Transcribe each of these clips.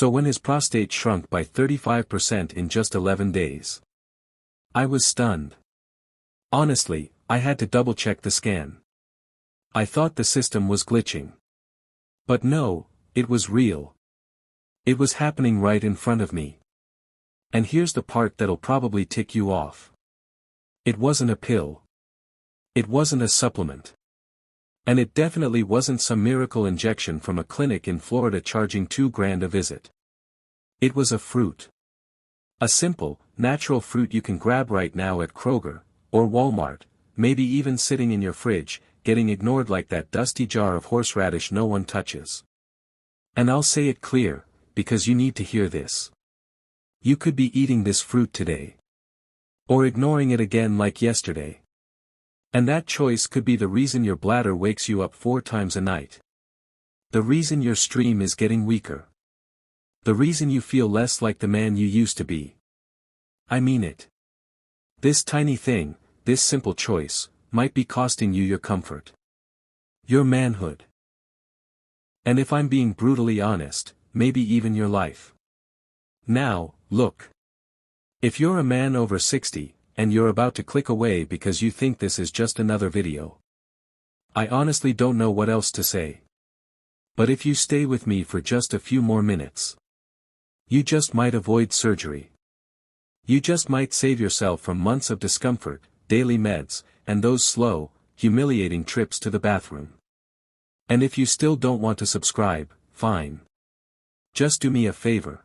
So when his prostate shrunk by 35% in just 11 days. I was stunned. Honestly, I had to double-check the scan. I thought the system was glitching. But no, it was real. It was happening right in front of me. And here's the part that'll probably tick you off. It wasn't a pill. It wasn't a supplement. And it definitely wasn't some miracle injection from a clinic in Florida charging $2,000 a visit. It was a fruit. A simple, natural fruit you can grab right now at Kroger, or Walmart, maybe even sitting in your fridge, getting ignored like that dusty jar of horseradish no one touches. And I'll say it clear, because you need to hear this. You could be eating this fruit today. Or ignoring it again like yesterday. And that choice could be the reason your bladder wakes you up 4 times a night. The reason your stream is getting weaker. The reason you feel less like the man you used to be. I mean it. This tiny thing, this simple choice, might be costing you your comfort. Your manhood. And if I'm being brutally honest, maybe even your life. Now, look. If you're a man over 60, and you're about to click away because you think this is just another video, I honestly don't know what else to say. But if you stay with me for just a few more minutes, you just might avoid surgery. You just might save yourself from months of discomfort, daily meds, and those slow, humiliating trips to the bathroom. And if you still don't want to subscribe, fine. Just do me a favor.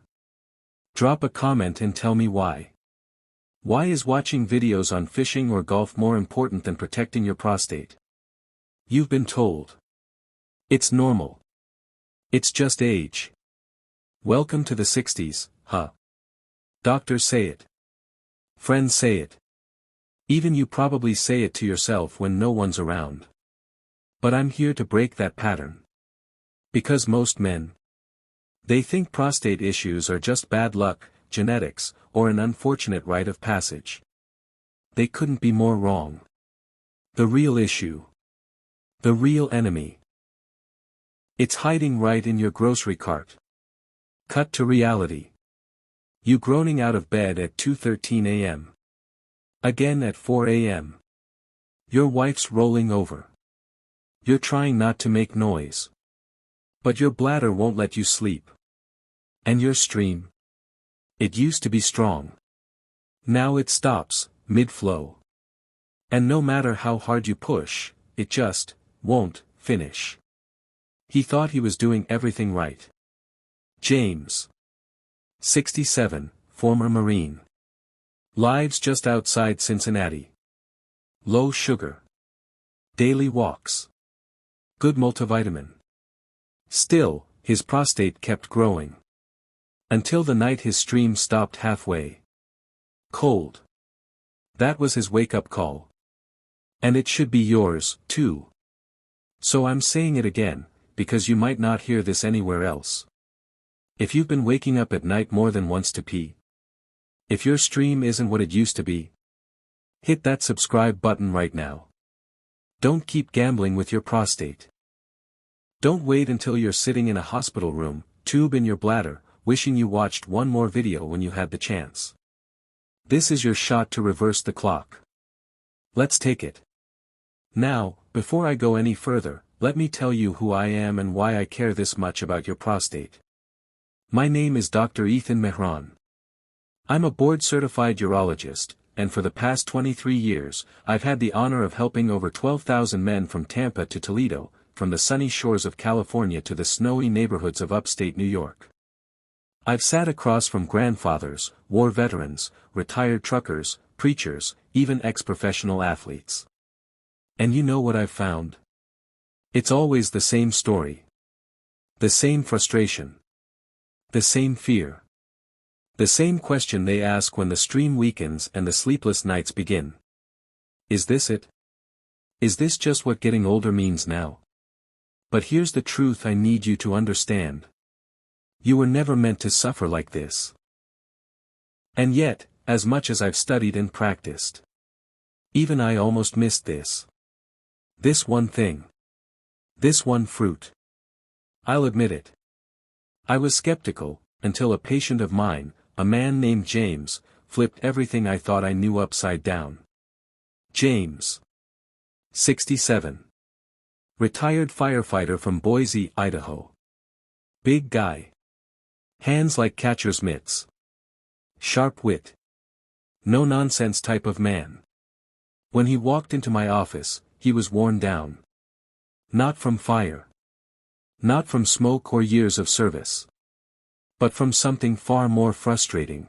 Drop a comment and tell me why. Why is watching videos on fishing or golf more important than protecting your prostate? You've been told. It's normal. It's just age. Welcome to the 60s, huh? Doctors say it. Friends say it. Even you probably say it to yourself when no one's around. But I'm here to break that pattern. Because most men, they think prostate issues are just bad luck, genetics, or an unfortunate rite of passage. They couldn't be more wrong. The real issue. The real enemy. It's hiding right in your grocery cart. Cut to reality. You groaning out of bed at 2:13 a.m. Again at 4 a.m. Your wife's rolling over. You're trying not to make noise. But your bladder won't let you sleep. And your stream. It used to be strong. Now it stops, mid-flow. And no matter how hard you push, it just won't finish. He thought he was doing everything right. James. 67, former Marine. Lives just outside Cincinnati. Low sugar. Daily walks. Good multivitamin. Still, his prostate kept growing. Until the night his stream stopped halfway. Cold. That was his wake-up call. And it should be yours, too. So I'm saying it again, because you might not hear this anywhere else. If you've been waking up at night more than once to pee. If your stream isn't what it used to be. Hit that subscribe button right now. Don't keep gambling with your prostate. Don't wait until you're sitting in a hospital room, tube in your bladder, wishing you watched one more video when you had the chance. This is your shot to reverse the clock. Let's take it. Now, before I go any further, let me tell you who I am and why I care this much about your prostate. My name is Dr. Ethan Mehran. I'm a board-certified urologist, and for the past 23 years, I've had the honor of helping over 12,000 men from Tampa to Toledo, from the sunny shores of California to the snowy neighborhoods of upstate New York. I've sat across from grandfathers, war veterans, retired truckers, preachers, even ex-professional athletes. And you know what I've found? It's always the same story. The same frustration. The same fear. The same question they ask when the stream weakens and the sleepless nights begin. Is this it? Is this just what getting older means now? But here's the truth I need you to understand. You were never meant to suffer like this. And yet, as much as I've studied and practiced, even I almost missed this. This one thing. This one fruit. I'll admit it. I was skeptical, until a patient of mine, a man named James, flipped everything I thought I knew upside down. James. 67. Retired firefighter from Boise, Idaho. Big guy. Hands like catcher's mitts. Sharp wit. No nonsense type of man. When he walked into my office, he was worn down. Not from fire. Not from smoke or years of service. But from something far more frustrating.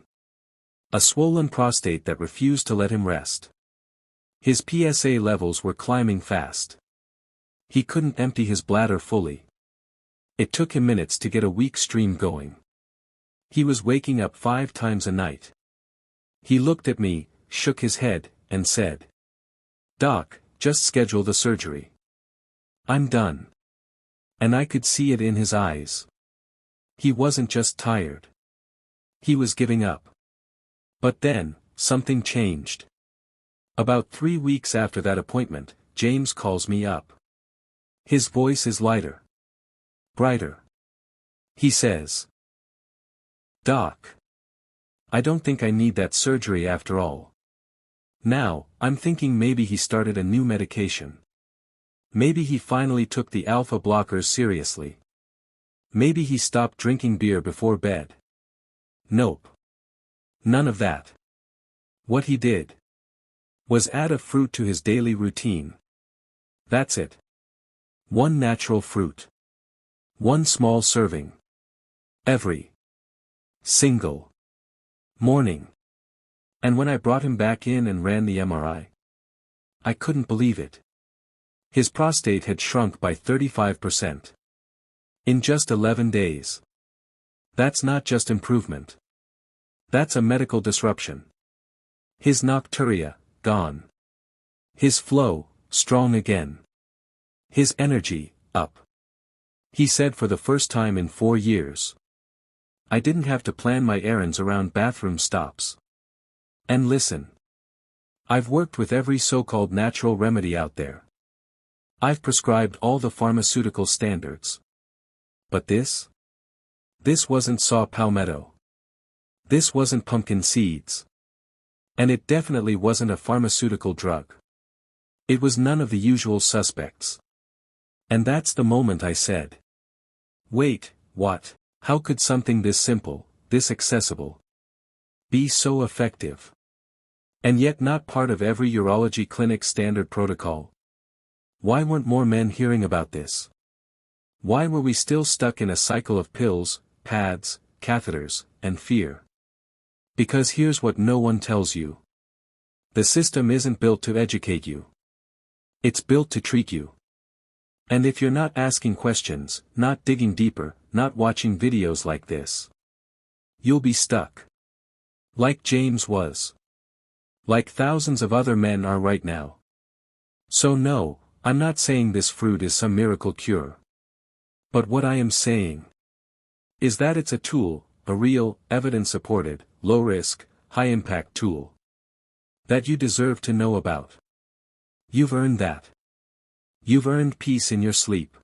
A swollen prostate that refused to let him rest. His PSA levels were climbing fast. He couldn't empty his bladder fully. It took him minutes to get a weak stream going. He was waking up 5 times a night. He looked at me, shook his head, and said, "Doc, just schedule the surgery. I'm done." And I could see it in his eyes. He wasn't just tired. He was giving up. But then, something changed. About 3 weeks after that appointment, James calls me up. His voice is lighter. Brighter. He says, "Doc. I don't think I need that surgery after all." Now, I'm thinking maybe he started a new medication. Maybe he finally took the alpha blockers seriously. Maybe he stopped drinking beer before bed. Nope. None of that. What he did was add a fruit to his daily routine. That's it. One natural fruit. One small serving. Every single morning. And when I brought him back in and ran the MRI, I couldn't believe it. His prostate had shrunk by 35%. In just 11 days. That's not just improvement. That's a medical disruption. His nocturia, gone. His flow, strong again. His energy, up. He said for the first time in 4 years. I didn't have to plan my errands around bathroom stops. And listen. I've worked with every so-called natural remedy out there. I've prescribed all the pharmaceutical standards. But this? This wasn't saw palmetto. This wasn't pumpkin seeds. And it definitely wasn't a pharmaceutical drug. It was none of the usual suspects. And that's the moment I said, "Wait, what? How could something this simple, this accessible, be so effective? And yet not part of every urology clinic standard protocol? Why weren't more men hearing about this? Why were we still stuck in a cycle of pills, pads, catheters, and fear? Because here's what no one tells you. The system isn't built to educate you. It's built to treat you. And if you're not asking questions, not digging deeper, not watching videos like this, you'll be stuck. Like James was. Like thousands of other men are right now. So no, I'm not saying this fruit is some miracle cure. But what I am saying is that it's a tool, a real, evidence-supported, low-risk, high-impact tool that you deserve to know about. You've earned that. You've earned peace in your sleep.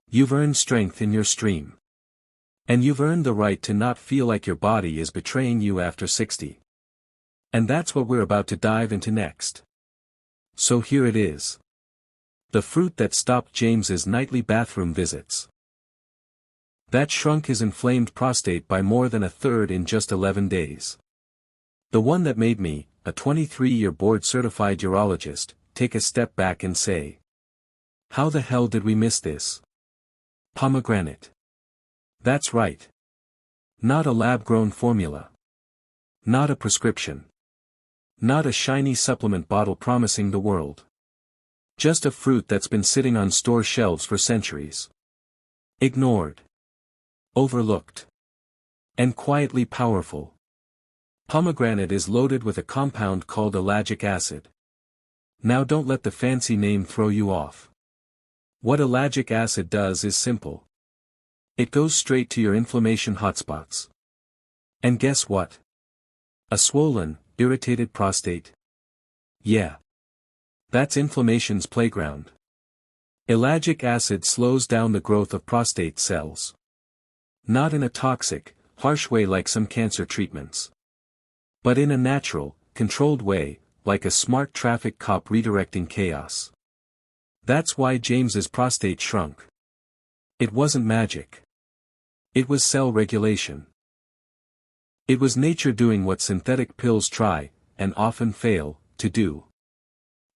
You've earned strength in your stream. And you've earned the right to not feel like your body is betraying you after 60. And that's what we're about to dive into next. So here it is. The fruit that stopped James's nightly bathroom visits. That shrunk his inflamed prostate by more than a third in just 11 days. The one that made me, a 23-year board-certified urologist, take a step back and say, how the hell did we miss this? Pomegranate. That's right. Not a lab-grown formula. Not a prescription. Not a shiny supplement bottle promising the world. Just a fruit that's been sitting on store shelves for centuries. Ignored. Overlooked. And quietly powerful. Pomegranate is loaded with a compound called ellagic acid. Now don't let the fancy name throw you off. What ellagic acid does is simple. It goes straight to your inflammation hotspots. And guess what? A swollen, irritated prostate? Yeah. That's inflammation's playground. Ellagic acid slows down the growth of prostate cells. Not in a toxic, harsh way like some cancer treatments. But in a natural, controlled way, like a smart traffic cop redirecting chaos. That's why James's prostate shrunk. It wasn't magic. It was cell regulation. It was nature doing what synthetic pills try, and often fail, to do.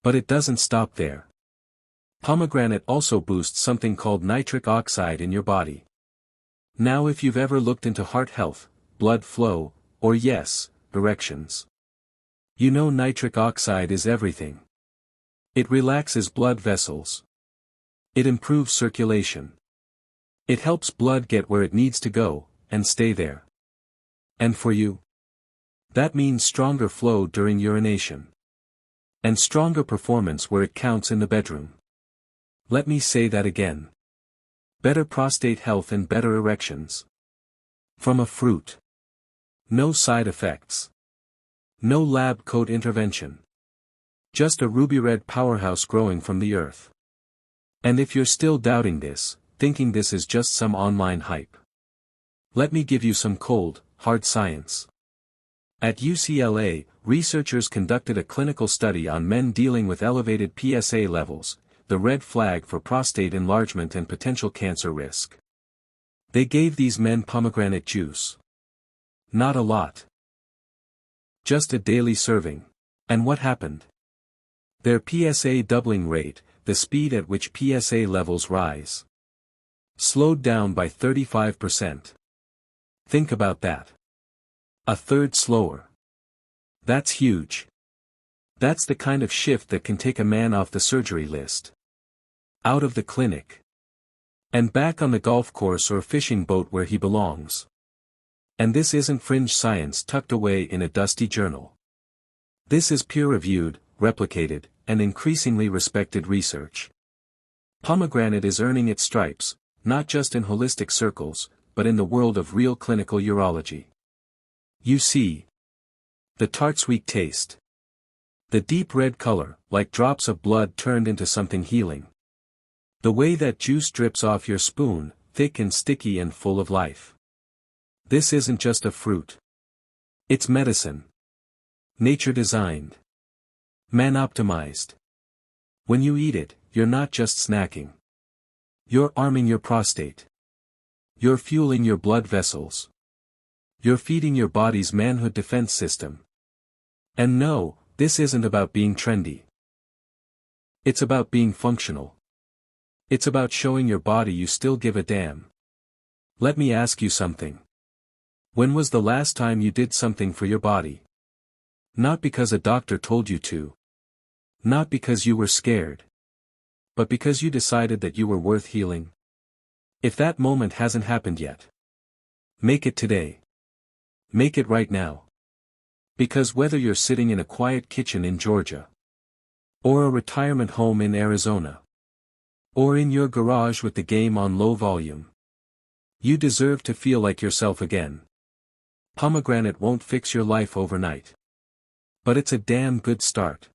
But it doesn't stop there. Pomegranate also boosts something called nitric oxide in your body. Now if you've ever looked into heart health, blood flow, or yes, erections. You know nitric oxide is everything. It relaxes blood vessels. It improves circulation. It helps blood get where it needs to go, and stay there. And for you? That means stronger flow during urination. And stronger performance where it counts in the bedroom. Let me say that again. Better prostate health and better erections. From a fruit. No side effects. No lab coat intervention. Just a ruby red powerhouse growing from the earth. And if you're still doubting this, thinking this is just some online hype, let me give you some cold, hard science. At UCLA, researchers conducted a clinical study on men dealing with elevated PSA levels, the red flag for prostate enlargement and potential cancer risk. They gave these men pomegranate juice. Not a lot. Just a daily serving. And what happened? Their PSA doubling rate, the speed at which PSA levels rise, slowed down by 35%. Think about that. A third slower. That's huge. That's the kind of shift that can take a man off the surgery list. Out of the clinic. And back on the golf course or fishing boat where he belongs. And this isn't fringe science tucked away in a dusty journal. This is peer-reviewed, replicated, and increasingly respected research. Pomegranate is earning its stripes, not just in holistic circles, but in the world of real clinical urology. You see. The tart sweet taste. The deep red color, like drops of blood turned into something healing. The way that juice drips off your spoon, thick and sticky and full of life. This isn't just a fruit. It's medicine. Nature designed. Man optimized. When you eat it, you're not just snacking. You're arming your prostate. You're fueling your blood vessels. You're feeding your body's manhood defense system. And no, this isn't about being trendy. It's about being functional. It's about showing your body you still give a damn. Let me ask you something. When was the last time you did something for your body? Not because a doctor told you to. Not because you were scared. But because you decided that you were worth healing. If that moment hasn't happened yet, make it today. Make it right now. Because whether you're sitting in a quiet kitchen in Georgia, or a retirement home in Arizona, or in your garage with the game on low volume, you deserve to feel like yourself again. Pomegranate won't fix your life overnight. But it's a damn good start.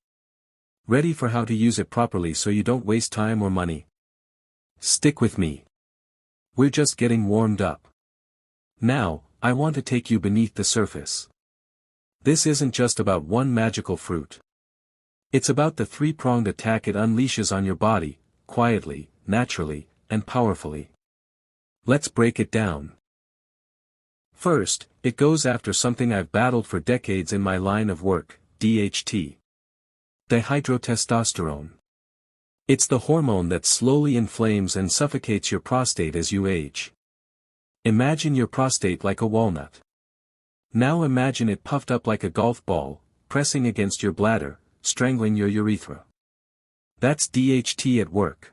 Ready for how to use it properly so you don't waste time or money? Stick with me. We're just getting warmed up. Now, I want to take you beneath the surface. This isn't just about one magical fruit. It's about the three-pronged attack it unleashes on your body, quietly, naturally, and powerfully. Let's break it down. First, it goes after something I've battled for decades in my line of work, DHT. Dihydrotestosterone. It's the hormone that slowly inflames and suffocates your prostate as you age. Imagine your prostate like a walnut. Now imagine it puffed up like a golf ball, pressing against your bladder, strangling your urethra. That's DHT at work.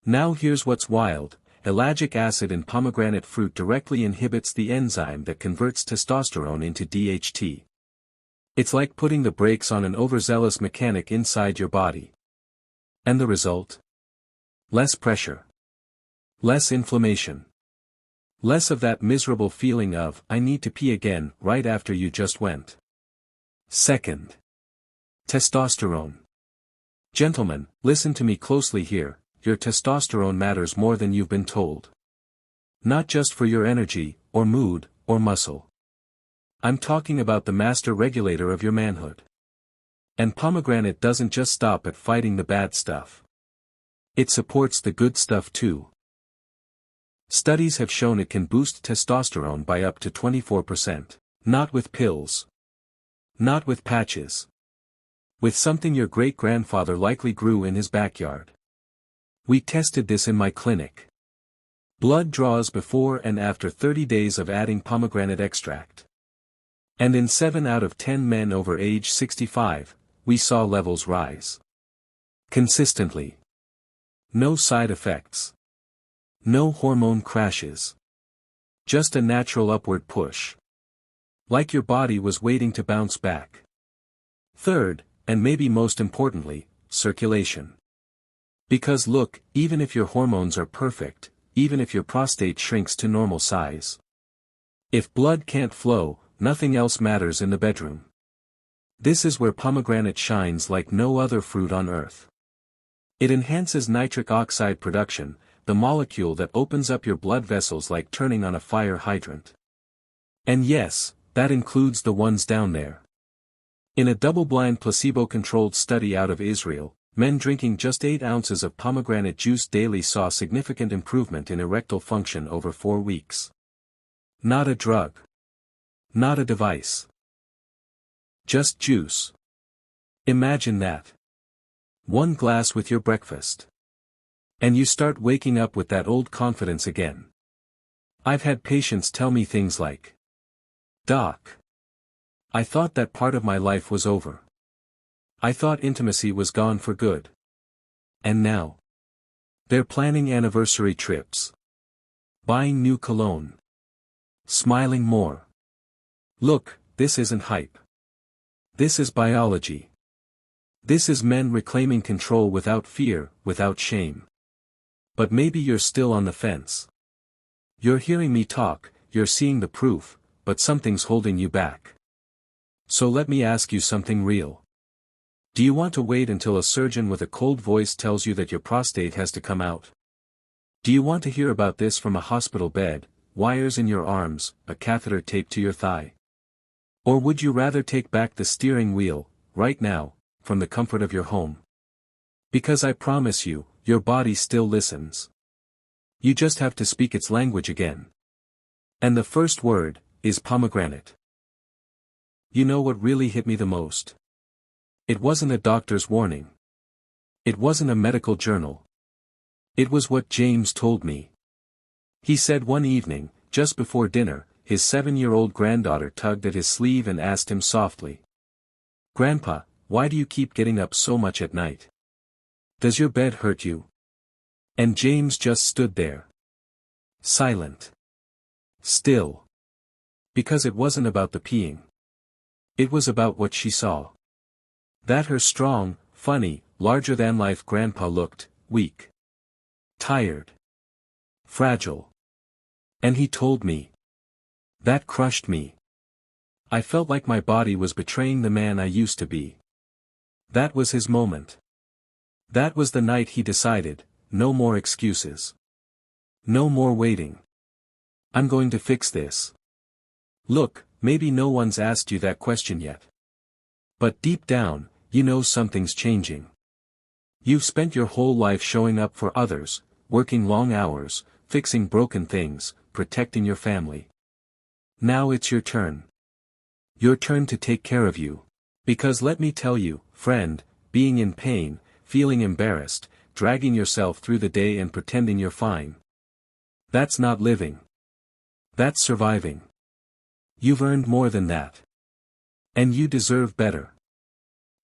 Now here's what's wild. Ellagic acid in pomegranate fruit directly inhibits the enzyme that converts testosterone into DHT. It's like putting the brakes on an overzealous mechanic inside your body. And the result? Less pressure. Less inflammation. Less of that miserable feeling of, I need to pee again, right after you just went. Second. Testosterone. Gentlemen, listen to me closely here, your testosterone matters more than you've been told. Not just for your energy, or mood, or muscle. I'm talking about the master regulator of your manhood. And pomegranate doesn't just stop at fighting the bad stuff. It supports the good stuff too. Studies have shown it can boost testosterone by up to 24%. Not with pills. Not with patches. With something your great-grandfather likely grew in his backyard. We tested this in my clinic. Blood draws before and after 30 days of adding pomegranate extract. And in 7 out of 10 men over age 65, we saw levels rise. Consistently. No side effects. No hormone crashes. Just a natural upward push. Like your body was waiting to bounce back. Third, and maybe most importantly, circulation. Because look, even if your hormones are perfect, even if your prostate shrinks to normal size, if blood can't flow, nothing else matters in the bedroom. This is where pomegranate shines like no other fruit on earth. It enhances nitric oxide production, the molecule that opens up your blood vessels like turning on a fire hydrant. And yes, that includes the ones down there. In a double-blind placebo-controlled study out of Israel, men drinking just 8 ounces of pomegranate juice daily saw significant improvement in erectile function over 4 weeks. Not a drug. Not a device. Just juice. Imagine that. 1 glass with your breakfast. And you start waking up with that old confidence again. I've had patients tell me things like, "Doc, I thought that part of my life was over. I thought intimacy was gone for good. And now, they're planning anniversary trips. Buying new cologne. Smiling more. Look, this isn't hype. This is biology. This is men reclaiming control without fear, without shame. But maybe you're still on the fence. You're hearing me talk, you're seeing the proof, but something's holding you back. So let me ask you something real. Do you want to wait until a surgeon with a cold voice tells you that your prostate has to come out? Do you want to hear about this from a hospital bed, wires in your arms, a catheter taped to your thigh? Or would you rather take back the steering wheel, right now, from the comfort of your home? Because I promise you, your body still listens. You just have to speak its language again. And the first word is pomegranate. You know what really hit me the most? It wasn't a doctor's warning. It wasn't a medical journal. It was what James told me. He said one evening, just before dinner, his 7-year-old granddaughter tugged at his sleeve and asked him softly, "Grandpa, why do you keep getting up so much at night? Does your bed hurt you?" And James just stood there. Silent. Still. Because it wasn't about the peeing. It was about what she saw. That her strong, funny, larger-than-life grandpa looked weak. Tired. Fragile. And he told me. That crushed me. I felt like my body was betraying the man I used to be. That was his moment. That was the night he decided, no more excuses. No more waiting. I'm going to fix this. Look, maybe no one's asked you that question yet. But deep down, you know something's changing. You've spent your whole life showing up for others, working long hours, fixing broken things, protecting your family. Now it's your turn. Your turn to take care of you. Because let me tell you, friend, being in pain, feeling embarrassed, dragging yourself through the day and pretending you're fine. That's not living. That's surviving. You've earned more than that. And you deserve better.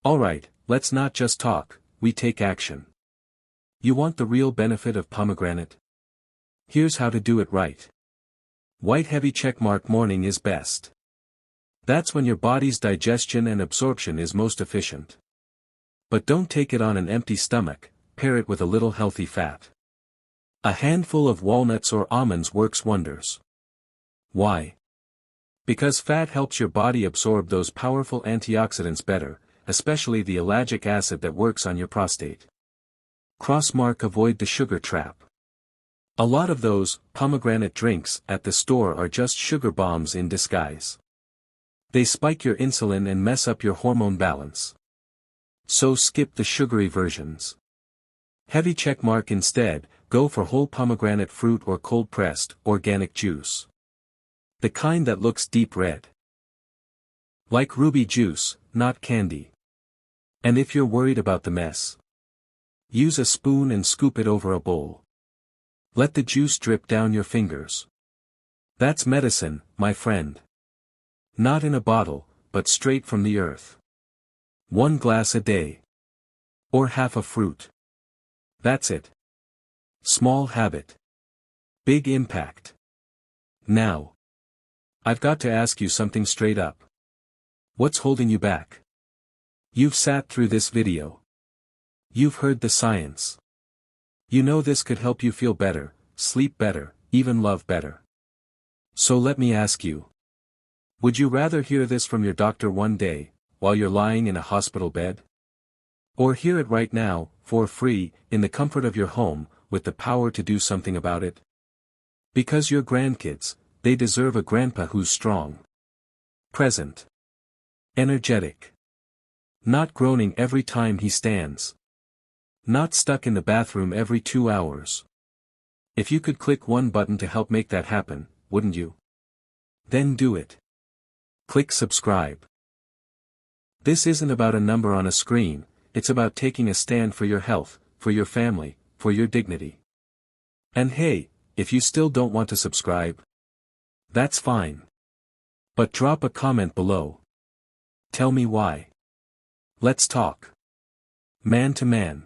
Alright, let's not just talk, we take action. You want the real benefit of pomegranate? Here's how to do it right. White heavy checkmark morning is best. That's when your body's digestion and absorption is most efficient. But don't take it on an empty stomach, pair it with a little healthy fat. A handful of walnuts or almonds works wonders. Why? Because fat helps your body absorb those powerful antioxidants better, especially the ellagic acid that works on your prostate. Crossmark avoid the sugar trap. A lot of those pomegranate drinks at the store are just sugar bombs in disguise. They spike your insulin and mess up your hormone balance. So skip the sugary versions. Heavy checkmark instead, go for whole pomegranate fruit or cold-pressed, organic juice. The kind that looks deep red. Like ruby juice, not candy. And if you're worried about the mess, use a spoon and scoop it over a bowl. Let the juice drip down your fingers. That's medicine, my friend. Not in a bottle, but straight from the earth. 1 glass a day. Or half a fruit. That's it. Small habit. Big impact. Now, I've got to ask you something straight up. What's holding you back? You've sat through this video. You've heard the science. You know this could help you feel better, sleep better, even love better. So let me ask you. Would you rather hear this from your doctor one day, while you're lying in a hospital bed? Or hear it right now, for free, in the comfort of your home, with the power to do something about it? Because your grandkids, they deserve a grandpa who's strong. Present. Energetic. Not groaning every time he stands. Not stuck in the bathroom every 2 hours. If you could click one button to help make that happen, wouldn't you? Then do it. Click subscribe. This isn't about a number on a screen, it's about taking a stand for your health, for your family, for your dignity. And hey, if you still don't want to subscribe, that's fine. But drop a comment below. Tell me why. Let's talk. Man to man.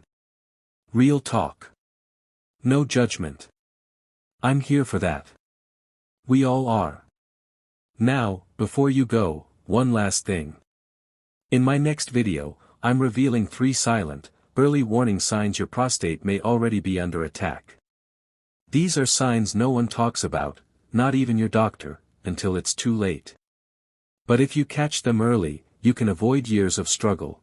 Real talk. No judgment. I'm here for that. We all are. Now, before you go, one last thing. In my next video, I'm revealing 3 silent, early warning signs your prostate may already be under attack. These are signs no one talks about, not even your doctor, until it's too late. But if you catch them early, you can avoid years of struggle.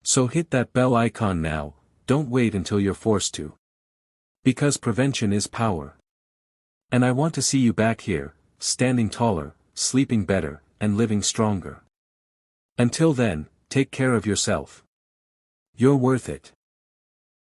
So hit that bell icon now, don't wait until you're forced to. Because prevention is power. And I want to see you back here, standing taller, sleeping better, and living stronger. Until then, take care of yourself. You're worth it.